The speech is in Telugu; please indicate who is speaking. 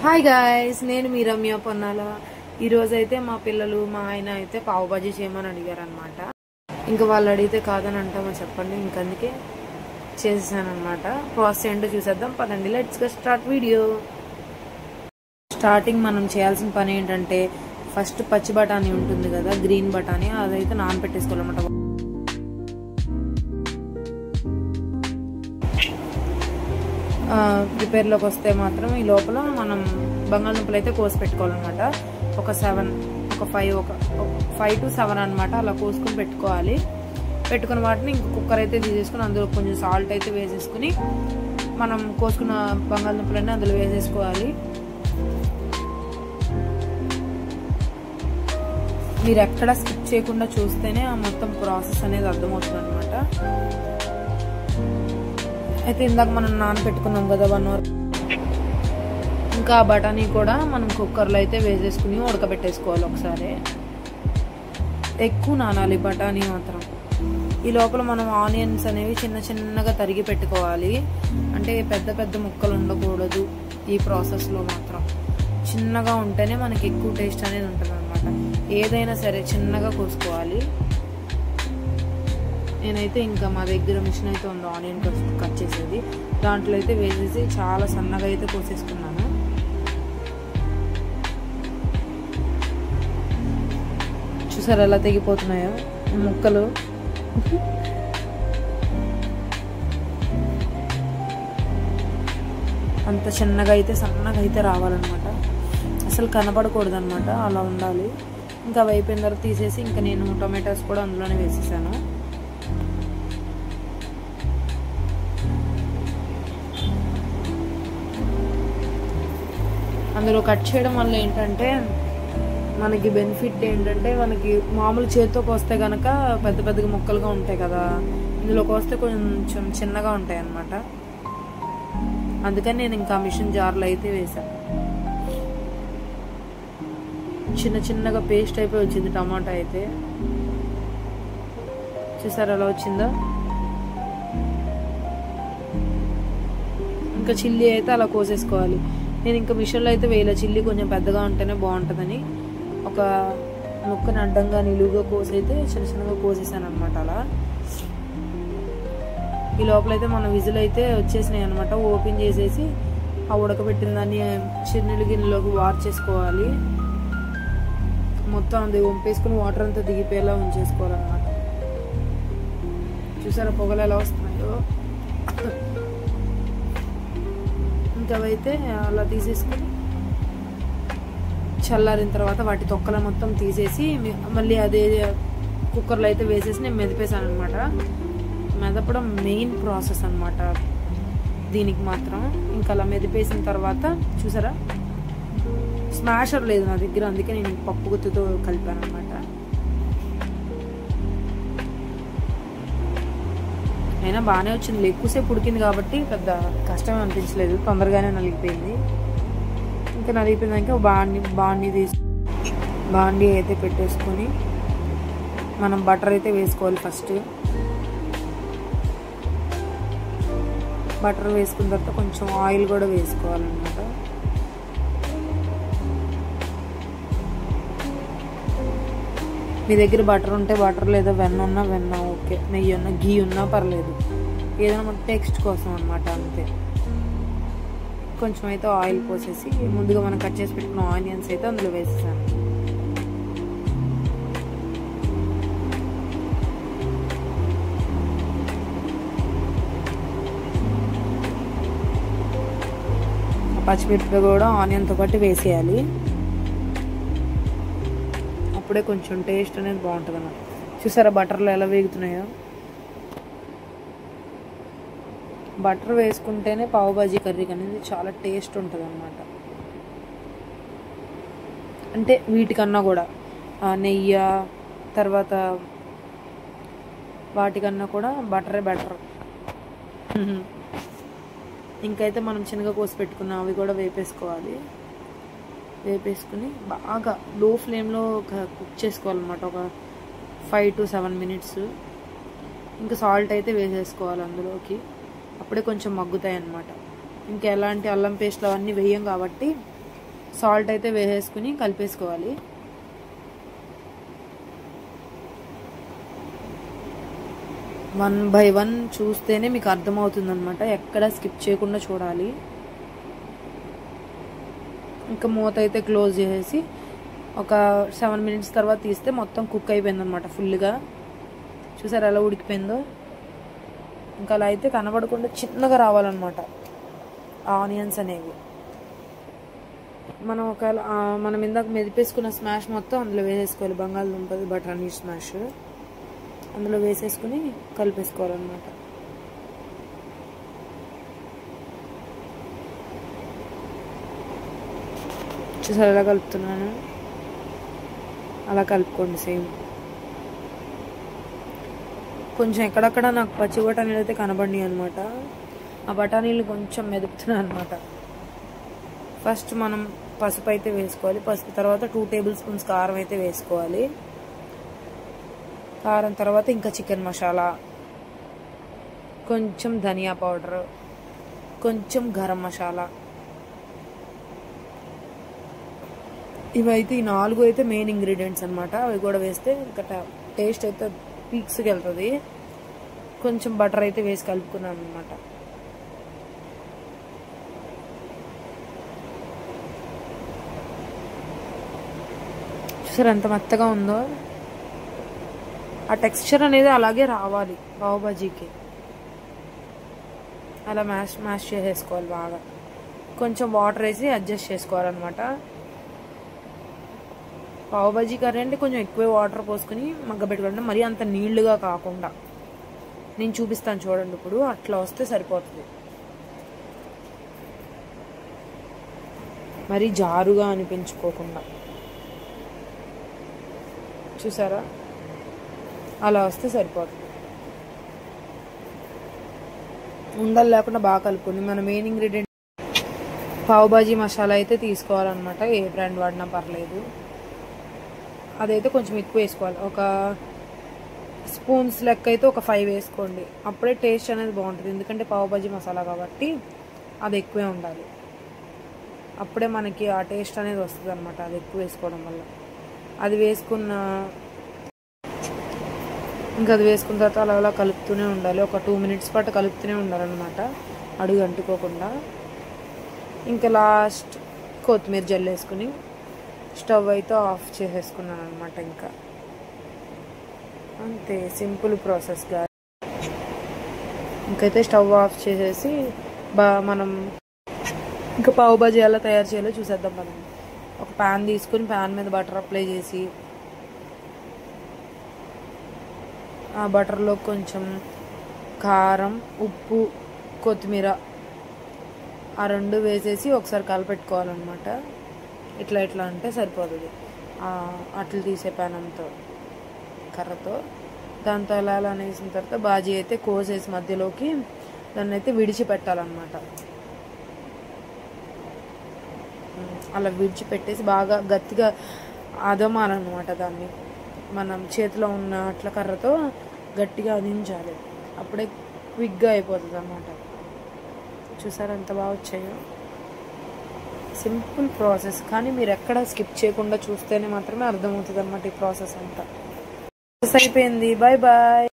Speaker 1: హాయ్ గాయ్స్, నేను మీ రమ్య పొన్నాల. ఈరోజైతే మా పిల్లలు మా ఆయన అయితే పావు బాజీ చేయమని అడిగారు అనమాట. ఇంకా వాళ్ళు అడిగితే కాదని అంటామో చెప్పండి, ఇంకందుకే చేసేసాను అనమాట. ప్రాసెస్ ఏంటో చూసేద్దాం పదండి. Let's get start video. Starting మనం చేయాల్సిన పని ఏంటంటే, ఫస్ట్ పచ్చి బఠానీ ఉంటుంది కదా, గ్రీన్ బఠానీ, అదైతే నానబెట్టేసుకోవాలన్నమాట. ప్రిపేర్లోకి వస్తే మాత్రం ఈ లోపల మనం బంగాళదుంపలు అయితే కోసి పెట్టుకోవాలన్నమాట. ఒక 5 to 7 అనమాట, అలా కోసుకుని పెట్టుకోవాలి. పెట్టుకున్న వాటిని ఇంక కుక్కర్ అయితే తీసేసుకుని అందులో కొంచెం సాల్ట్ అయితే వేసేసుకుని మనం కోసుకున్న బంగాళదుంపలన్నీ అందులో వేసేసుకోవాలి. మీరు ఎక్కడ స్కిప్ చేయకుండా చూస్తేనే ఆ మొత్తం ప్రాసెస్ అనేది అర్థమవుతుంది అనమాట. అయితే ఇందాక మనం నానబెట్టుకున్నాం కదా 1 hour, ఇంకా బఠానీ కూడా మనం కుక్కర్లో అయితే వేసేసుకుని ఉడకబెట్టేసుకోవాలి. ఒకసారి ఎక్కువ నానాలి బఠానీ మాత్రం. ఈ లోపల మనం ఆనియన్స్ అనేవి చిన్న చిన్నగా తరిగి పెట్టుకోవాలి. అంటే పెద్ద పెద్ద ముక్కలు ఉండకూడదు. ఈ ప్రాసెస్లో మాత్రం చిన్నగా ఉంటేనే మనకి ఎక్కువ టేస్ట్ అనేది ఉంటుంది అనమాట. ఏదైనా సరే చిన్నగా కోసుకోవాలి. నేనైతే ఇంకా మా దగ్గర మిషన్ అయితే ఉంది ఆనియన్ కట్ చేసేది, దాంట్లో అయితే వేసేసి చాలా సన్నగా అయితే కోసేసుకున్నాను. చూసారు ఎలా తెగిపోతున్నాయో ముక్కలు. అంత చిన్నగా అయితే సన్నగా అయితే రావాలన్నమాట, అసలు కనపడకూడదు అనమాట, అలా ఉండాలి. ఇంకా అవి అయిపోయిన తర్వాత తీసేసి ఇంకా నేను టొమాటోస్ కూడా అందులోనే వేసేసాను. అందులో కట్ చేయడం వల్ల ఏంటంటే మనకి బెనిఫిట్ ఏంటంటే, మనకి మామూలు చేతితోకి వస్తే కనుక పెద్ద పెద్దగా ముక్కలుగా ఉంటాయి కదా, ఇందులోకి వస్తే కొంచెం చిన్నగా ఉంటాయి అన్నమాట. అందుకని నేను ఇంకా మిషన్ జార్లో అయితే వేసాను. చిన్న చిన్నగా పేస్ట్ అయిపోయి వచ్చింది టమాటా అయితే. చూసారు ఎలా వచ్చిందో. ఇంకా చిల్లీ అయితే అలా కోసేసుకోవాలి. నేను ఇంకా మిషన్లో అయితే వేయలే, చిల్లీ కొంచెం పెద్దగా ఉంటేనే బాగుంటుందని ఒక ముక్కని అడ్డంగా నిలువుగా కోసి అయితే చిన్న చిన్నగా కోసేసాను అనమాట. అలా ఈ లోపలైతే మన విజిల్ అయితే వచ్చేసినాయి అనమాట. ఓపెన్ చేసేసి ఆ ఉడకబెట్టిన దాన్ని చిన్నలు గిన్నెలోకి వార్ చేసుకోవాలి. మొత్తం అది వంపేసుకుని వాటర్ అంతా దిగిపోయేలా ఉంచేసుకోవాలన్నమాట. చూసారా పొగలు ఎలా వస్తున్నాయో. ఇంకా అవైతే అలా తీసేసుకుని చల్లారిన తర్వాత వాటి తొక్కల మొత్తం తీసేసి మళ్ళీ అదే కుక్కర్లో అయితే వేసేసి నేను మెదిపేసాను అనమాట. మెదపడం మెయిన్ ప్రాసెస్ అనమాట దీనికి మాత్రం. ఇంకా అలా మెదిపేసిన తర్వాత చూసారా, స్మాషర్ లేదు నా దగ్గర, అందుకే నేను పప్పు గుత్తుతో కలిపాను అనమాట. అయినా బాగానే వచ్చింది, ఎక్కువసేపు ఉడికింది కాబట్టి పెద్ద కష్టం అనిపించలేదు, తొందరగానే నలిగిపోయింది. ఇంకా నలిగిపోయిందాక బాండీ అయితే పెట్టేసుకొని మనం బటర్ అయితే వేసుకోవాలి. ఫస్ట్ బటర్ వేసుకున్న తర్వాత కొంచెం ఆయిల్ కూడా వేసుకోవాలన్నమాట. మీ దగ్గర బటర్ ఉంటే బటర్, లేదా వెన్న ఉన్నా వెన్న ఓకే, నెయ్యి ఉన్నా ఘీ ఉన్నా పర్లేదు, ఏదైనా మన టేస్ట్ కోసం అనమాట, అంతే. కొంచెం అయితే ఆయిల్ పోసేసి ముందుగా మనం కట్ చేసి పెట్టుకున్న ఆనియన్స్ అయితే అందులో వేసేసాను. పచ్చిమిరపకాయ కూడా ఆనియన్తో పాటు వేసేయాలి, అప్పుడే కొంచెం టేస్ట్ అనేది బాగుంటుంది అన్నమాట. చూసారా బటర్లో ఎలా వేగుతున్నాయో. బటర్ వేసుకుంటేనే పావు బాజీ కర్రీకి అనేది చాలా టేస్ట్ ఉంటుంది అన్నమాట. అంటే వీటికన్నా కూడా నెయ్యి తర్వాత వాటికన్నా కూడా బటరే బెటర్. ఇంకైతే మనం చిన్నగా కోసి పెట్టుకున్నాం అవి కూడా వేపేసుకోవాలి. వేపేసుకుని బాగా లో ఫ్లేమ్లో కుక్ చేసుకోవాలన్నమాట, ఒక 5 to 7 minutes. ఇంకా సాల్ట్ అయితే వేసేసుకోవాలి అందులోకి, అప్పుడే కొంచెం మగ్గుతాయి అన్నమాట. ఇంకా ఎలాంటి అల్లం పేస్ట్లు అవన్నీ వేయం కాబట్టి సాల్ట్ అయితే వేసేసుకుని కలిపేసుకోవాలి. వన్ బై వన్ చూస్తేనే మీకు అర్థమవుతుంది అనమాట, ఎక్కడ స్కిప్ చేయకుండా చూడాలి. ఇంకా మూత అయితే క్లోజ్ చేసేసి ఒక 7 minutes తర్వాత తీస్తే మొత్తం కుక్ అయిపోయింది అనమాట ఫుల్గా. చూసారు ఎలా ఉడికిపోయిందో. ఇంకా అలా అయితే కనబడకుండా చిన్నగా రావాలన్నమాట ఆనియన్స్ అనేవి. మనం ఇందాక మెదిపేసుకున్న స్మాష్ మొత్తం అందులో వేసేసుకోవాలి. బంగాళదుంపది బఠానీ స్మాష్ అందులో వేసేసుకుని కలిపేసుకోవాలన్నమాట. చూసారు ఎలా కలుపుతున్నాను, అలా కలుపుకోండి సేమ్. కొంచెం ఎక్కడక్కడ నాకు పచ్చి బఠానీలు అయితే కనబడినాయి అనమాట. ఆ బఠానీలు కొంచెం మెదుపుతున్నాను అనమాట. ఫస్ట్ మనం పసుపు అయితే వేసుకోవాలి. పసుపు తర్వాత 2 tablespoons కారం అయితే వేసుకోవాలి. కారం తర్వాత ఇంకా చికెన్ మసాలా, కొంచెం ధనియా పౌడర్, కొంచెం గరం మసాలా. ఇవైతే ఈ 4 అయితే మెయిన్ ఇంగ్రీడియంట్స్ అనమాట. అవి కూడా వేస్తే ఇంకా టేస్ట్ అయితే పీక్స్కి వెళ్తుంది. కొంచెం బటర్ అయితే వేసి కలుపుకున్నాను అనమాట. చూసారు ఎంత మెత్తగా ఉందో. ఆ టెక్స్చర్ అనేది అలాగే రావాలి పావ్ బాజీకి. అలా మ్యాష్ చేసేసుకోవాలి బాగా. కొంచెం వాటర్ వేసి అడ్జస్ట్ చేసుకోవాలన్నమాట. పావ్ బాజీ కర్రీ అంటే కొంచెం ఎక్కువ వాటర్ పోసుకుని మగ్గబెట్టుకోండి, మరీ అంత నీళ్లుగా కాకుండా. నేను చూపిస్తాను చూడండి ఇప్పుడు, అట్లా వస్తే సరిపోతుంది. మరీ జారుగా అనిపించుకోకుండా. చూసారా అలా వస్తే సరిపోతుంది. ఉండలు లేకుండా బాగా కలుపుకోండి. మన మెయిన్ ఇంగ్రీడియంట్ పావ్ బాజీ మసాలా అయితే తీసుకోవాలన్నమాట. ఏ బ్రాండ్ వాడినా పర్లేదు. అదైతే కొంచెం ఎక్కువ వేసుకోవాలి. ఒక స్పూన్స్ లెక్క అయితే ఒక 5 వేసుకోండి. అప్పుడే టేస్ట్ అనేది బాగుంటుంది. ఎందుకంటే పావ్ బాజీ మసాలా కాబట్టి అది ఎక్కువే ఉండాలి. అప్పుడే మనకి ఆ టేస్ట్ అనేది వస్తుంది అనమాట, అది ఎక్కువ వేసుకోవడం వల్ల. అది వేసుకున్న తర్వాత అలా అలా కలుపుతూనే ఉండాలి. ఒక 2 minutes పాటు కలుపుతూనే ఉండాలన్నమాట, అడుగు అంటుకోకుండా. ఇంకా లాస్ట్ కొత్తిమీర జల్లేసుకుని స్టవ్ అయితే ఆఫ్ చేసేసుకున్నాను అనమాట. ఇంకా అంతే, సింపుల్ ప్రాసెస్గా. ఇంకైతే స్టవ్ ఆఫ్ చేసేసి మనం ఇంకా పావ్ బాజీ ఎలా తయారు చేయాలో చూసేద్దాం. మనం ఒక ప్యాన్ తీసుకుని ప్యాన్ మీద బటర్ అప్లై చేసి ఆ బటర్లో కొంచెం కారం, ఉప్పు, కొత్తిమీర ఆ 2 వేసేసి ఒకసారి కలిపెట్టుకోవాలన్నమాట. ఇట్లా అంటే సరిపోతుంది. అట్లు తీసే ప్యానంతో కర్రతో దాంతో అలా వేసిన తర్వాత బాజీ అయితే కోసేసి మధ్యలోకి దాన్ని అయితే విడిచిపెట్టాలన్నమాట. అలా విడిచిపెట్టేసి బాగా గట్టిగా అదమాలన్నమాట. దాన్ని మనం చేతిలో ఉన్న అట్ల కర్రతో గట్టిగా అదించాలి. అప్పుడే క్విక్గా అయిపోతుంది అన్నమాట. చూసారా ఎంత బాగా వచ్చాయో. సింపుల్ ప్రాసెస్, కానీ మీరు ఎక్కడ స్కిప్ చేయకుండా చూస్తేనే మాత్రమే అర్థమవుతుంది అన్నమాట ఈ ప్రాసెస్ అంతా. అయిపోయింది. Bye bye.